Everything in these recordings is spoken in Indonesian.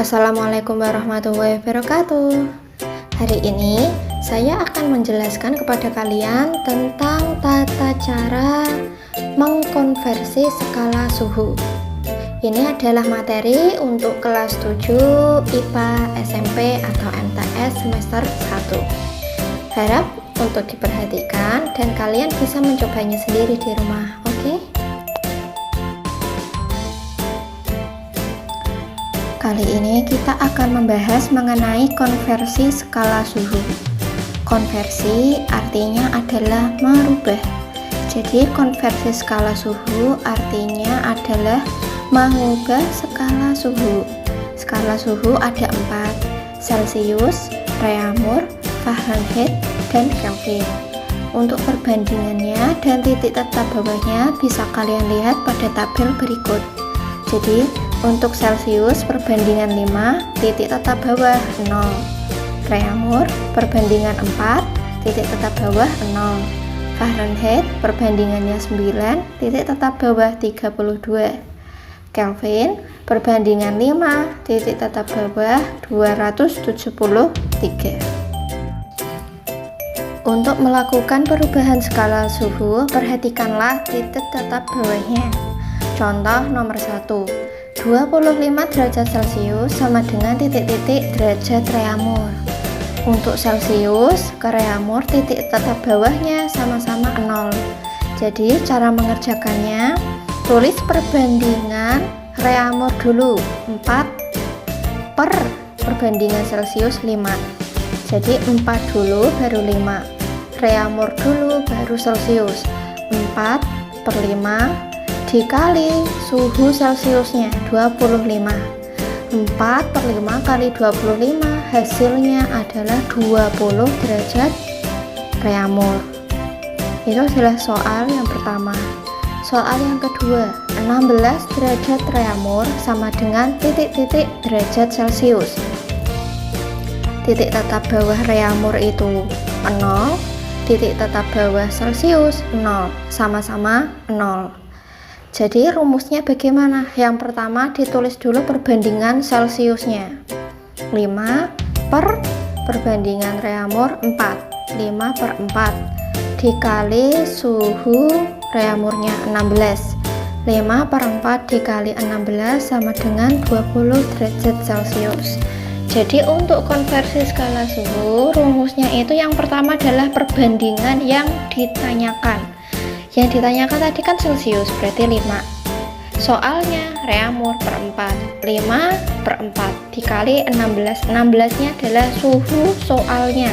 Assalamualaikum warahmatullahi wabarakatuh. Hari ini saya akan menjelaskan kepada kalian tentang tata cara mengkonversi skala suhu. Ini adalah materi untuk kelas 7 IPA SMP atau MTS semester 1. Harap untuk diperhatikan dan kalian bisa mencobanya sendiri di rumah, oke? Kali ini kita akan membahas mengenai konversi skala suhu. Konversi artinya adalah merubah. Jadi konversi skala suhu artinya adalah mengubah skala suhu. Skala suhu ada 4, Celcius, Reaumur, Fahrenheit, dan Kelvin. Untuk perbandingannya dan titik tetap bawahnya bisa kalian lihat pada tabel berikut. Jadi untuk Celcius perbandingan 5, titik tetap bawah 0. Reaumur perbandingan 4, titik tetap bawah 0. Fahrenheit perbandingannya 9, titik tetap bawah 32. Kelvin perbandingan 5, titik tetap bawah 273. Untuk melakukan perubahan skala suhu, perhatikanlah titik tetap bawahnya. Contoh nomor 1, 25 derajat Celcius sama dengan titik-titik derajat Reaumur. Untuk Celcius ke Reaumur titik tetap bawahnya sama-sama 0. Jadi cara mengerjakannya, tulis perbandingan Reaumur dulu 4 per perbandingan Celcius 5. Jadi 4 dulu baru 5. Reaumur dulu baru Celcius. 4 per 5 dikali suhu Celciusnya 25. 4 per 5 kali 25 hasilnya adalah 20 derajat Reaumur. Itu adalah soal yang pertama. Soal yang kedua, 16 derajat Reaumur sama dengan titik-titik derajat Celcius. Titik tetap bawah Reaumur itu 0, titik tetap bawah Celcius 0, sama-sama 0. Jadi rumusnya bagaimana? Yang pertama ditulis dulu perbandingan Celciusnya 5 per perbandingan Reaumur 4. 5 per 4 dikali suhu Reaumurnya 16. 5 per 4 dikali 16 sama dengan 20 derajat Celcius. Jadi untuk konversi skala suhu, rumusnya itu yang pertama adalah perbandingan yang ditanyakan. Yang ditanyakan tadi kan Celcius, berarti 5. Soalnya Reaumur per 4. 5 per 4 dikali 16. 16-nya adalah suhu soalnya.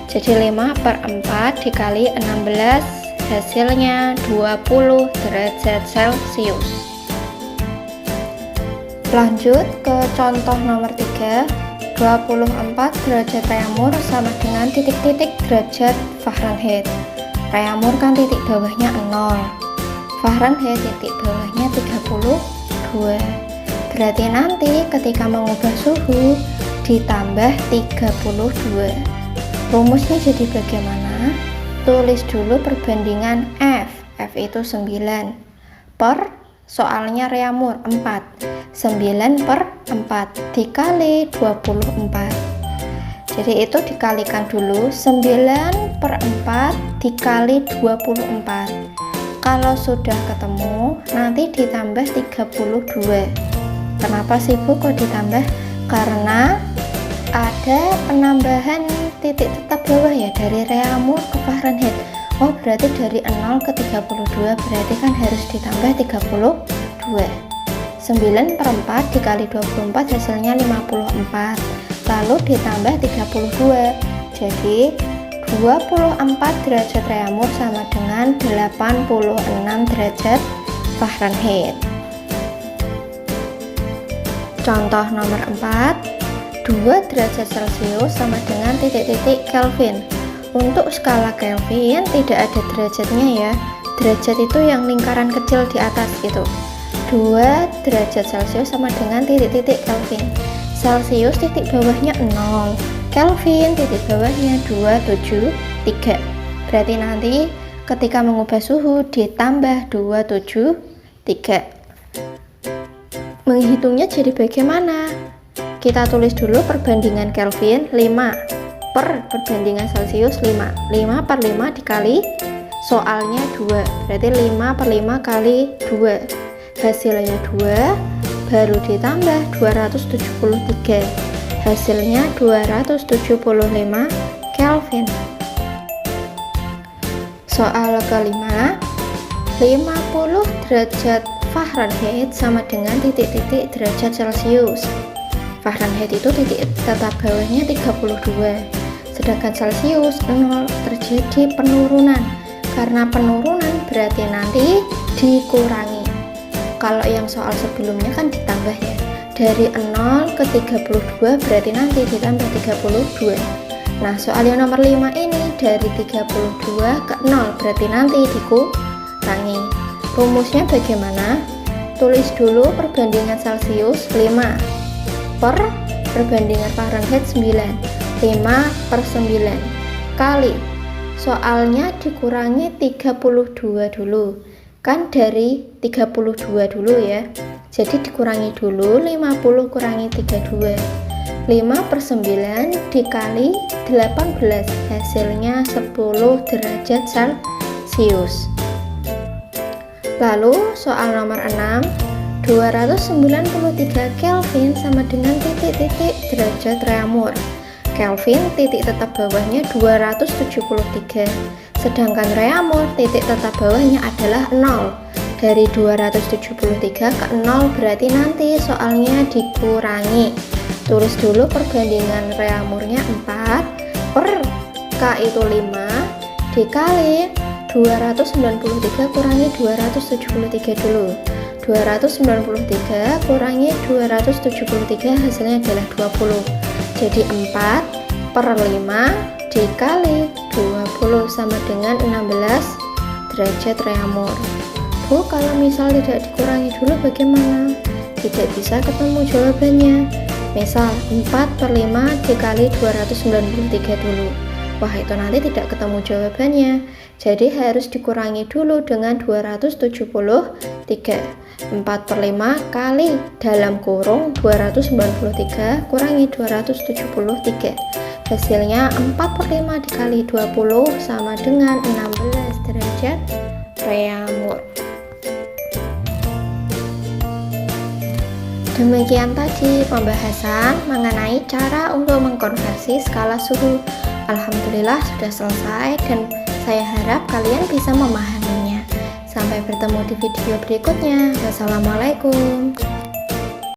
Jadi 5 per 4 dikali 16 hasilnya 20 derajat Celcius. Lanjut ke contoh nomor 3. 24 derajat Reaumur sama dengan titik-titik derajat Fahrenheit. Reaumur kan titik bawahnya 0, Fahrenheit titik bawahnya 32. Berarti nanti ketika mengubah suhu ditambah 32. Rumusnya jadi bagaimana? Tulis dulu perbandingan F. F itu 9 per soalnya Reaumur 4. 9 per 4 dikali 24. Jadi itu dikalikan dulu, 9 per 4 dikali 24. Kalau sudah ketemu, nanti ditambah 32. Kenapa sih Bu kok ditambah? Karena ada penambahan titik tetap bawah ya, dari Reaumur ke Fahrenheit. Oh berarti dari 0 ke 32, berarti kan harus ditambah 32. 9 per 4 dikali 24 hasilnya 54. Lalu ditambah 32. Jadi 24 derajat Reaumur sama dengan 86 derajat Fahrenheit. Contoh nomor 4, 2 derajat Celcius sama dengan titik-titik Kelvin. Untuk skala Kelvin tidak ada derajatnya ya. Derajat itu yang lingkaran kecil di atas gitu. 2 derajat Celcius sama dengan titik-titik Kelvin. Celcius titik bawahnya 0, Kelvin titik bawahnya 273. Berarti nanti ketika mengubah suhu ditambah 273. Menghitungnya jadi bagaimana? Kita tulis dulu perbandingan Kelvin 5 per perbandingan Celcius 5. 5 per 5 dikali soalnya 2, berarti 5 per 5 kali 2, hasilnya 2, baru ditambah 273, hasilnya 275 Kelvin. Soal kelima, 50 derajat Fahrenheit sama dengan titik-titik derajat Celcius. Fahrenheit itu titik tetap bawahnya 32, sedangkan Celcius 0, terjadi penurunan. Karena penurunan berarti nanti dikurangi. Kalau yang soal sebelumnya kan ditambah ya, dari 0 ke 32 berarti nanti ditambah 32. Nah, soal yang nomor 5 ini dari 32 ke 0 berarti nanti dikurangi. Rumusnya bagaimana? Tulis dulu perbandingan Celcius 5 per perbandingan Fahrenheit 9, 5 per 9 kali, soalnya dikurangi 32 dulu, kan dari 32 dulu ya, jadi dikurangi dulu 50 kurangi 32, 5 per 9 dikali 18, hasilnya 10 derajat Celcius. Lalu soal nomor 6, 293 Kelvin sama dengan titik-titik derajat Reaumur. Kelvin titik tetap bawahnya 273, sedangkan Reaumur titik tetap bawahnya adalah 0. Dari 273 ke 0 berarti nanti soalnya dikurangi. Tulis dulu perbandingan Reaumurnya 4 per K itu 5 dikali 293 kurangi 273 dulu. 293 kurangi 273 hasilnya adalah 20. Jadi 4 per 5 dikali 20 sama dengan 16 derajat Reaumur. Bu, kalau misal tidak dikurangi dulu bagaimana? Tidak bisa ketemu jawabannya. Misal 4 per 5 dikali 293 dulu. Wah, itu nanti tidak ketemu jawabannya. Jadi harus dikurangi dulu dengan 273. 4 per 5 kali dalam kurung 293 kurangi 273. Hasilnya 4 per 5 dikali 20 sama dengan 16 derajat Reaumur. Demikian tadi pembahasan mengenai cara untuk mengkonversi skala suhu. Alhamdulillah sudah selesai dan saya harap kalian bisa memahaminya. Sampai bertemu di video berikutnya. Wassalamualaikum.